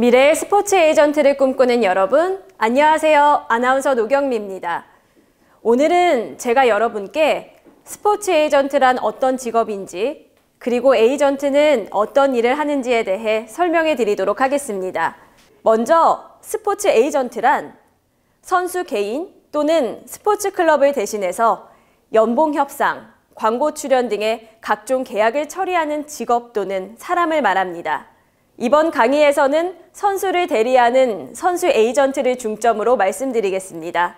미래의 스포츠 에이전트를 꿈꾸는 여러분, 안녕하세요. 아나운서 노경미입니다. 오늘은 제가 여러분께 스포츠 에이전트란 어떤 직업인지, 그리고 에이전트는 어떤 일을 하는지에 대해 설명해 드리도록 하겠습니다. 먼저 스포츠 에이전트란 선수 개인 또는 스포츠 클럽을 대신해서 연봉 협상, 광고 출연 등의 각종 계약을 처리하는 직업 또는 사람을 말합니다. 이번 강의에서는 선수를 대리하는 선수 에이전트를 중점으로 말씀드리겠습니다.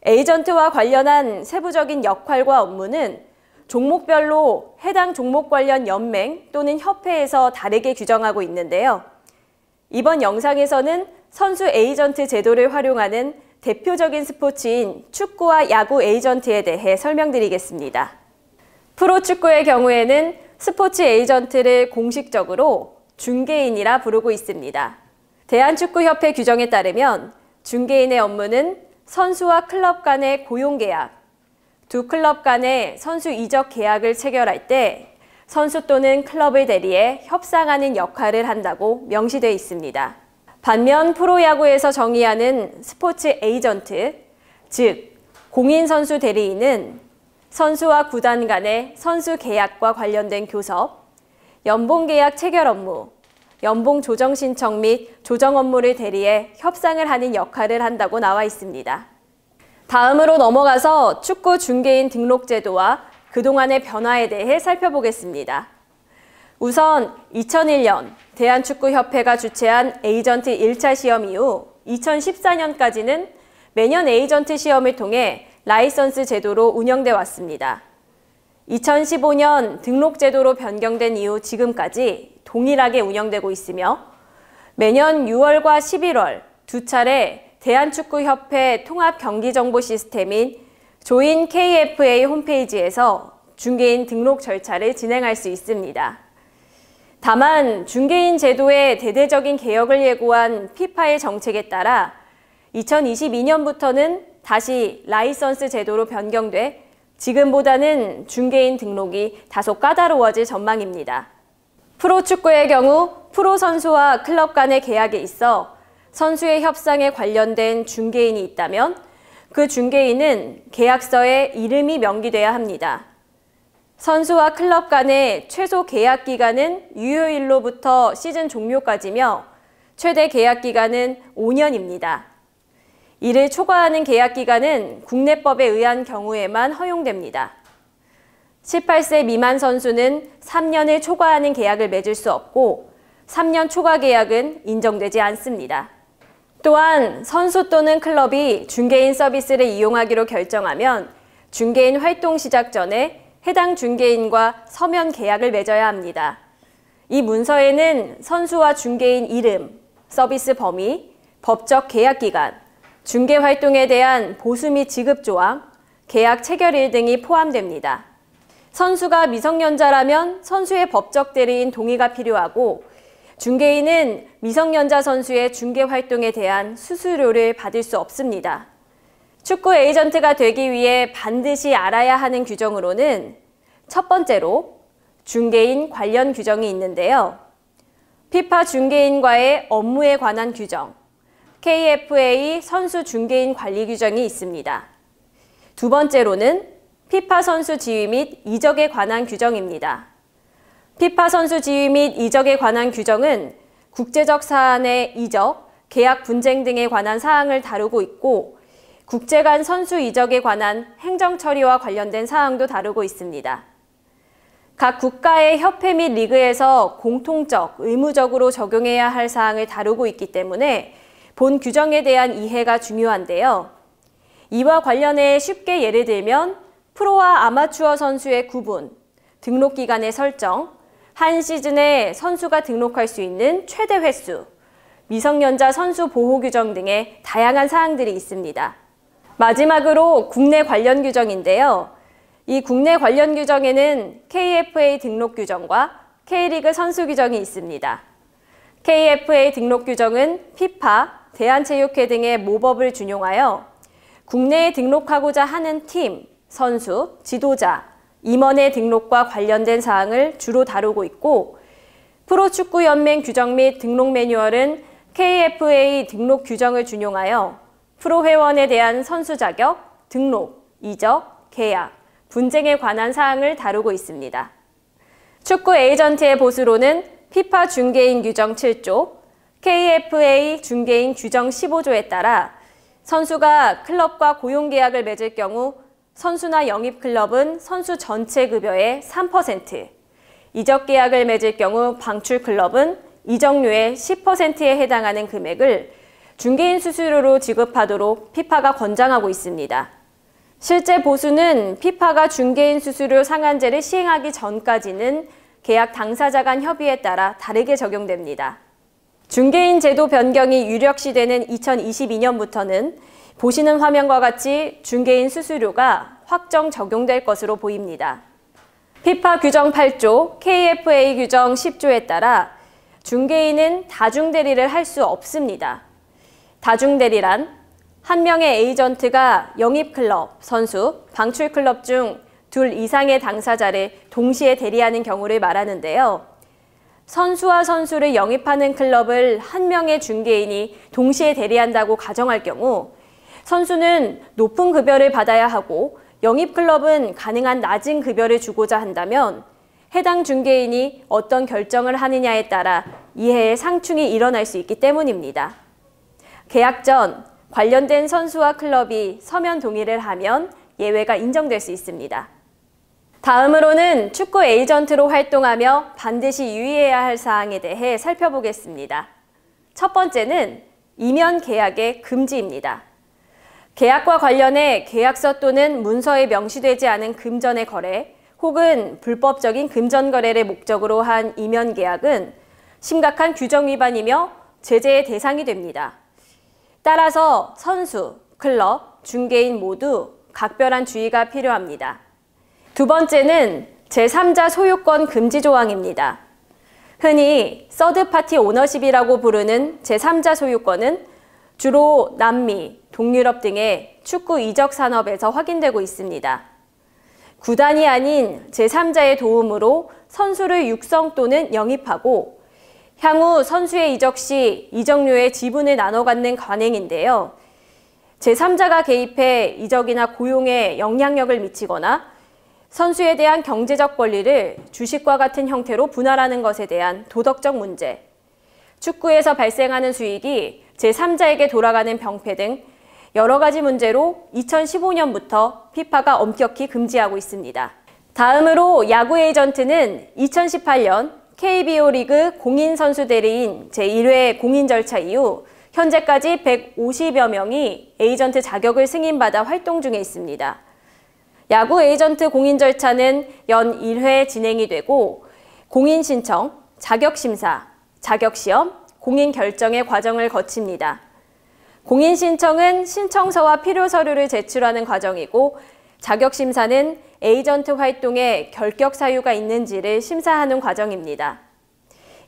에이전트와 관련한 세부적인 역할과 업무는 종목별로 해당 종목 관련 연맹 또는 협회에서 다르게 규정하고 있는데요. 이번 영상에서는 선수 에이전트 제도를 활용하는 대표적인 스포츠인 축구와 야구 에이전트에 대해 설명드리겠습니다. 프로축구의 경우에는 스포츠 에이전트를 공식적으로 중개인이라 부르고 있습니다. 대한축구협회 규정에 따르면 중개인의 업무는 선수와 클럽 간의 고용계약, 두 클럽 간의 선수 이적 계약을 체결할 때 선수 또는 클럽을 대리해 협상하는 역할을 한다고 명시되어 있습니다. 반면 프로야구에서 정의하는 스포츠 에이전트, 즉 공인선수 대리인은 선수와 구단 간의 선수 계약과 관련된 교섭, 연봉계약 체결 업무, 연봉 조정 신청 및 조정 업무를 대리해 협상을 하는 역할을 한다고 나와 있습니다. 다음으로 넘어가서 축구 중개인 등록 제도와 그동안의 변화에 대해 살펴보겠습니다. 우선 2001년 대한축구협회가 주최한 에이전트 1차 시험 이후 2014년까지는 매년 에이전트 시험을 통해 라이선스 제도로 운영돼 왔습니다. 2015년 등록 제도로 변경된 이후 지금까지 동일하게 운영되고 있으며 매년 6월과 11월 두 차례 대한축구협회 통합경기정보 시스템인 조인 KFA 홈페이지에서 중개인 등록 절차를 진행할 수 있습니다. 다만 중개인 제도의 대대적인 개혁을 예고한 피파의 정책에 따라 2022년부터는 다시 라이선스 제도로 변경돼 지금보다는 중개인 등록이 다소 까다로워질 전망입니다. 프로축구의 경우 프로 선수와 클럽 간의 계약에 있어 선수의 협상에 관련된 중개인이 있다면 그 중개인은 계약서에 이름이 명기돼야 합니다. 선수와 클럽 간의 최소 계약 기간은 유효일로부터 시즌 종료까지며 최대 계약 기간은 5년입니다. 이를 초과하는 계약 기간은 국내법에 의한 경우에만 허용됩니다. 18세 미만 선수는 3년을 초과하는 계약을 맺을 수 없고 3년 초과 계약은 인정되지 않습니다. 또한 선수 또는 클럽이 중개인 서비스를 이용하기로 결정하면 중개인 활동 시작 전에 해당 중개인과 서면 계약을 맺어야 합니다. 이 문서에는 선수와 중개인 이름, 서비스 범위, 법적 계약 기간, 중개 활동에 대한 보수 및 지급 조항, 계약 체결일 등이 포함됩니다. 선수가 미성년자라면 선수의 법적 대리인 동의가 필요하고 중개인은 미성년자 선수의 중개 활동에 대한 수수료를 받을 수 없습니다. 축구 에이전트가 되기 위해 반드시 알아야 하는 규정으로는 첫 번째로 중개인 관련 규정이 있는데요. 피파 중개인과의 업무에 관한 규정, KFA 선수 중개인 관리 규정이 있습니다. 두 번째로는 피파 선수 지위 및 이적에 관한 규정입니다. 피파 선수 지위 및 이적에 관한 규정은 국제적 사안의 이적, 계약 분쟁 등에 관한 사항을 다루고 있고 국제 간 선수 이적에 관한 행정 처리와 관련된 사항도 다루고 있습니다. 각 국가의 협회 및 리그에서 공통적, 의무적으로 적용해야 할 사항을 다루고 있기 때문에 본 규정에 대한 이해가 중요한데요. 이와 관련해 쉽게 예를 들면 프로와 아마추어 선수의 구분, 등록 기간의 설정, 한 시즌에 선수가 등록할 수 있는 최대 횟수, 미성년자 선수 보호 규정 등의 다양한 사항들이 있습니다. 마지막으로 국내 관련 규정인데요. 이 국내 관련 규정에는 KFA 등록 규정과 K리그 선수 규정이 있습니다. KFA 등록 규정은 피파, 대한체육회 등의 모법을 준용하여 국내에 등록하고자 하는 팀, 선수, 지도자, 임원의 등록과 관련된 사항을 주로 다루고 있고 프로축구연맹 규정 및 등록 매뉴얼은 KFA 등록 규정을 준용하여 프로회원에 대한 선수 자격, 등록, 이적, 계약, 분쟁에 관한 사항을 다루고 있습니다. 축구 에이전트의 보수로는 피파 중개인 규정 7조, KFA 중개인 규정 15조에 따라 선수가 클럽과 고용계약을 맺을 경우 선수나 영입클럽은 선수 전체 급여의 3%, 이적계약을 맺을 경우 방출클럽은 이적료의 10%에 해당하는 금액을 중개인 수수료로 지급하도록 피파가 권장하고 있습니다. 실제 보수는 피파가 중개인 수수료 상한제를 시행하기 전까지는 계약 당사자 간 협의에 따라 다르게 적용됩니다. 중개인 제도 변경이 유력시되는 2022년부터는 보시는 화면과 같이 중개인 수수료가 확정 적용될 것으로 보입니다. 피파 규정 8조, KFA 규정 10조에 따라 중개인은 다중대리를 할 수 없습니다. 다중대리란 한 명의 에이전트가 영입클럽, 선수, 방출클럽 중 둘 이상의 당사자를 동시에 대리하는 경우를 말하는데요. 선수와 선수를 영입하는 클럽을 한 명의 중개인이 동시에 대리한다고 가정할 경우 선수는 높은 급여를 받아야 하고 영입클럽은 가능한 낮은 급여를 주고자 한다면 해당 중개인이 어떤 결정을 하느냐에 따라 이해의 상충이 일어날 수 있기 때문입니다. 계약 전 관련된 선수와 클럽이 서면 동의를 하면 예외가 인정될 수 있습니다. 다음으로는 축구 에이전트로 활동하며 반드시 유의해야 할 사항에 대해 살펴보겠습니다. 첫 번째는 이면 계약의 금지입니다. 계약과 관련해 계약서 또는 문서에 명시되지 않은 금전의 거래 혹은 불법적인 금전 거래를 목적으로 한 이면 계약은 심각한 규정 위반이며 제재의 대상이 됩니다. 따라서 선수, 클럽, 중개인 모두 각별한 주의가 필요합니다. 두 번째는 제3자 소유권 금지 조항입니다. 흔히 서드파티 오너십이라고 부르는 제3자 소유권은 주로 남미, 동유럽 등의 축구 이적 산업에서 확인되고 있습니다. 구단이 아닌 제3자의 도움으로 선수를 육성 또는 영입하고 향후 선수의 이적 시 이적료의 지분을 나눠 갖는 관행인데요. 제3자가 개입해 이적이나 고용에 영향력을 미치거나 선수에 대한 경제적 권리를 주식과 같은 형태로 분할하는 것에 대한 도덕적 문제, 축구에서 발생하는 수익이 제3자에게 돌아가는 병폐 등 여러 가지 문제로 2015년부터 피파가 엄격히 금지하고 있습니다. 다음으로 야구 에이전트는 2018년 KBO 리그 공인선수 대리인 제1회 공인 절차 이후 현재까지 150여 명이 에이전트 자격을 승인받아 활동 중에 있습니다. 야구 에이전트 공인 절차는 연 1회 진행이 되고 공인 신청, 자격 심사, 자격 시험, 공인 결정의 과정을 거칩니다. 공인 신청은 신청서와 필요 서류를 제출하는 과정이고 자격 심사는 에이전트 활동에 결격 사유가 있는지를 심사하는 과정입니다.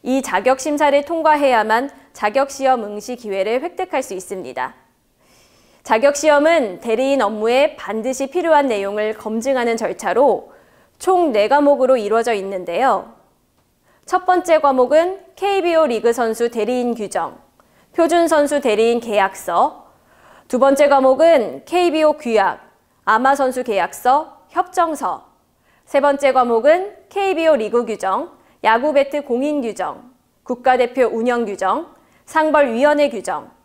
이 자격 심사를 통과해야만 자격 시험 응시 기회를 획득할 수 있습니다. 자격시험은 대리인 업무에 반드시 필요한 내용을 검증하는 절차로 총 4과목으로 이루어져 있는데요. 첫 번째 과목은 KBO 리그 선수 대리인 규정, 표준 선수 대리인 계약서, 두 번째 과목은 KBO 규약, 아마 선수 계약서, 협정서, 세 번째 과목은 KBO 리그 규정, 야구 배트 공인 규정, 국가대표 운영 규정, 상벌위원회 규정,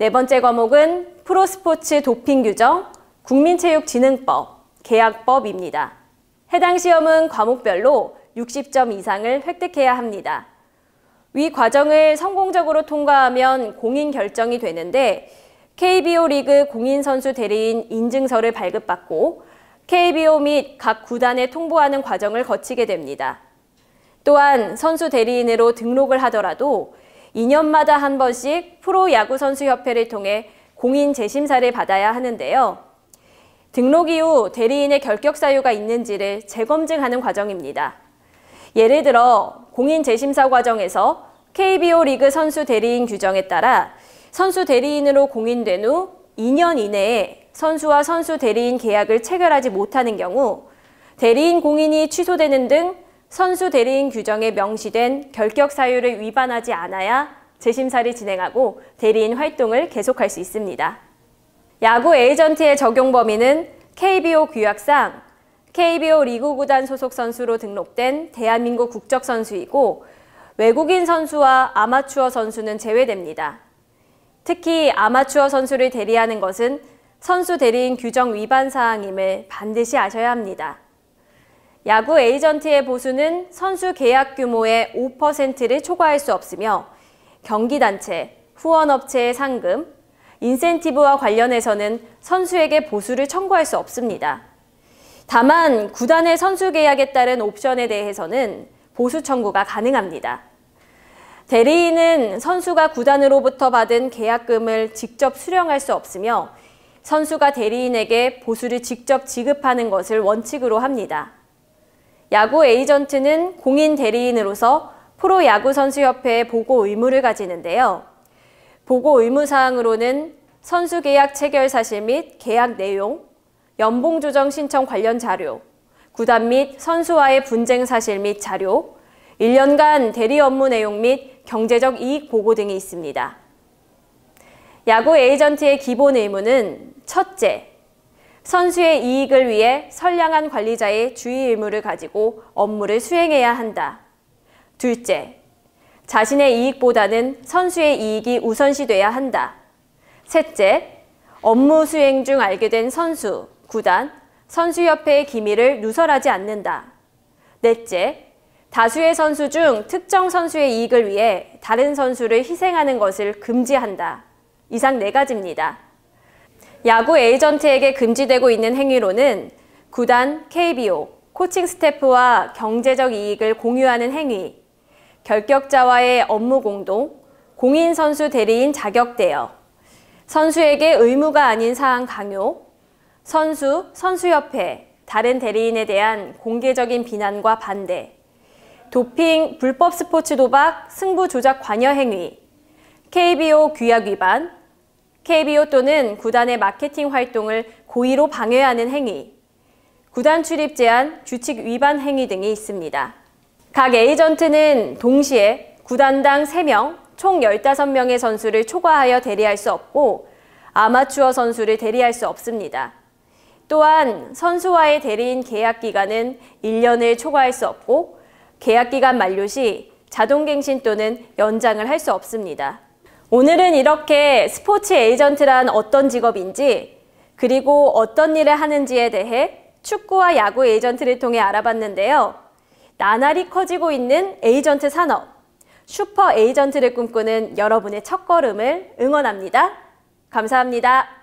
네 번째 과목은 프로스포츠 도핑 규정, 국민체육진흥법, 계약법입니다. 해당 시험은 과목별로 60점 이상을 획득해야 합니다. 위 과정을 성공적으로 통과하면 공인 결정이 되는데 KBO 리그 공인선수 대리인 인증서를 발급받고 KBO 및 각 구단에 통보하는 과정을 거치게 됩니다. 또한 선수 대리인으로 등록을 하더라도 2년마다 한 번씩 프로야구선수협회를 통해 공인 재심사를 받아야 하는데요. 등록 이후 대리인의 결격 사유가 있는지를 재검증하는 과정입니다. 예를 들어 공인 재심사 과정에서 KBO 리그 선수 대리인 규정에 따라 선수 대리인으로 공인된 후 2년 이내에 선수와 선수 대리인 계약을 체결하지 못하는 경우 대리인 공인이 취소되는 등 선수 대리인 규정에 명시된 결격 사유를 위반하지 않아야 재심사를 진행하고 대리인 활동을 계속할 수 있습니다. 야구 에이전트의 적용 범위는 KBO 규약상 KBO 리그 구단 소속 선수로 등록된 대한민국 국적 선수이고 외국인 선수와 아마추어 선수는 제외됩니다. 특히 아마추어 선수를 대리하는 것은 선수 대리인 규정 위반 사항임을 반드시 아셔야 합니다. 야구 에이전트의 보수는 선수 계약 규모의 5%를 초과할 수 없으며 경기단체, 후원업체의 상금, 인센티브와 관련해서는 선수에게 보수를 청구할 수 없습니다. 다만 구단의 선수 계약에 따른 옵션에 대해서는 보수 청구가 가능합니다. 대리인은 선수가 구단으로부터 받은 계약금을 직접 수령할 수 없으며 선수가 대리인에게 보수를 직접 지급하는 것을 원칙으로 합니다. 야구 에이전트는 공인 대리인으로서 프로야구선수협회에 보고 의무를 가지는데요. 보고 의무사항으로는 선수 계약 체결 사실 및 계약 내용, 연봉 조정 신청 관련 자료, 구단 및 선수와의 분쟁 사실 및 자료, 1년간 대리 업무 내용 및 경제적 이익 보고 등이 있습니다. 야구 에이전트의 기본 의무는 첫째, 선수의 이익을 위해 선량한 관리자의 주의 의무를 가지고 업무를 수행해야 한다. 둘째, 자신의 이익보다는 선수의 이익이 우선시돼야 한다. 셋째, 업무 수행 중 알게 된 선수, 구단, 선수협회의 기밀을 누설하지 않는다. 넷째, 다수의 선수 중 특정 선수의 이익을 위해 다른 선수를 희생하는 것을 금지한다. 이상 4가지입니다. 야구 에이전트에게 금지되고 있는 행위로는 구단, KBO, 코칭 스태프와 경제적 이익을 공유하는 행위, 결격자와의 업무 공동, 공인 선수 대리인 자격 대여, 선수에게 의무가 아닌 사항 강요, 선수, 선수협회, 다른 대리인에 대한 공개적인 비난과 반대, 도핑, 불법 스포츠 도박, 승부 조작 관여 행위, KBO 규약 위반, KBO 또는 구단의 마케팅 활동을 고의로 방해하는 행위, 구단 출입 제한, 규칙 위반 행위 등이 있습니다. 각 에이전트는 동시에 구단당 3명, 총 15명의 선수를 초과하여 대리할 수 없고 아마추어 선수를 대리할 수 없습니다. 또한 선수와의 대리인 계약 기간은 1년을 초과할 수 없고 계약기간 만료 시 자동갱신 또는 연장을 할 수 없습니다. 오늘은 이렇게 스포츠 에이전트란 어떤 직업인지 그리고 어떤 일을 하는지에 대해 축구와 야구 에이전트를 통해 알아봤는데요. 나날이 커지고 있는 에이전트 산업, 슈퍼 에이전트를 꿈꾸는 여러분의 첫걸음을 응원합니다. 감사합니다.